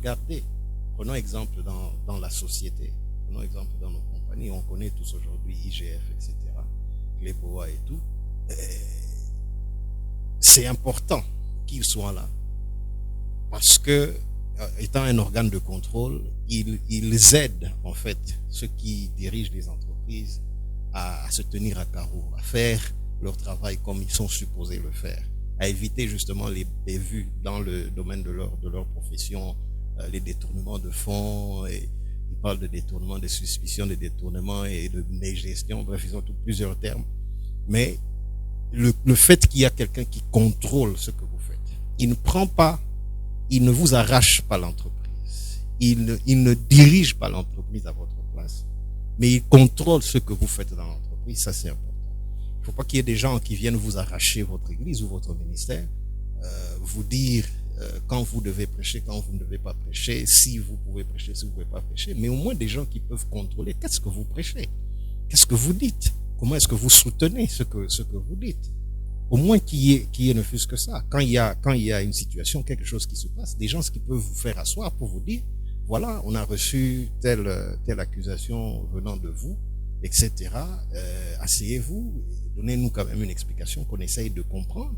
Regardez, prenons exemple dans la société, prenons exemple dans nos compagnies, on connaît tous aujourd'hui IGF, etc., les BOA et tout. C'est important qu'ils soient là parce que, étant un organe de contrôle, ils aident en fait ceux qui dirigent les entreprises à se tenir à carreau, à faire leur travail comme ils sont supposés le faire, à éviter justement les bévues dans le domaine de leur profession, les détournements de fonds, et ils parlent de détournement, de suspicion de détournement et de mégestion, bref, ils ont plusieurs termes. Mais le fait qu'il y a quelqu'un qui contrôle ce que vous faites, il ne prend pas, il ne vous arrache pas l'entreprise, il ne dirige pas l'entreprise à votre place, mais il contrôle ce que vous faites dans l'entreprise, ça c'est important. Il ne faut pas qu'il y ait des gens qui viennent vous arracher votre église ou votre ministère, vous dire quand vous devez prêcher, quand vous ne devez pas prêcher, si vous pouvez prêcher, si vous ne pouvez pas prêcher, mais au moins des gens qui peuvent contrôler qu'est-ce que vous prêchez, qu'est-ce que vous dites, comment est-ce que vous soutenez ce que vous dites. Au moins qu'il y ait ne fût-ce que ça. Quand il y a une situation, quelque chose qui se passe, des gens qui peuvent vous faire asseoir pour vous dire, voilà, on a reçu telle accusation venant de vous, etc. Asseyez-vous, donnez-nous quand même une explication qu'on essaye de comprendre.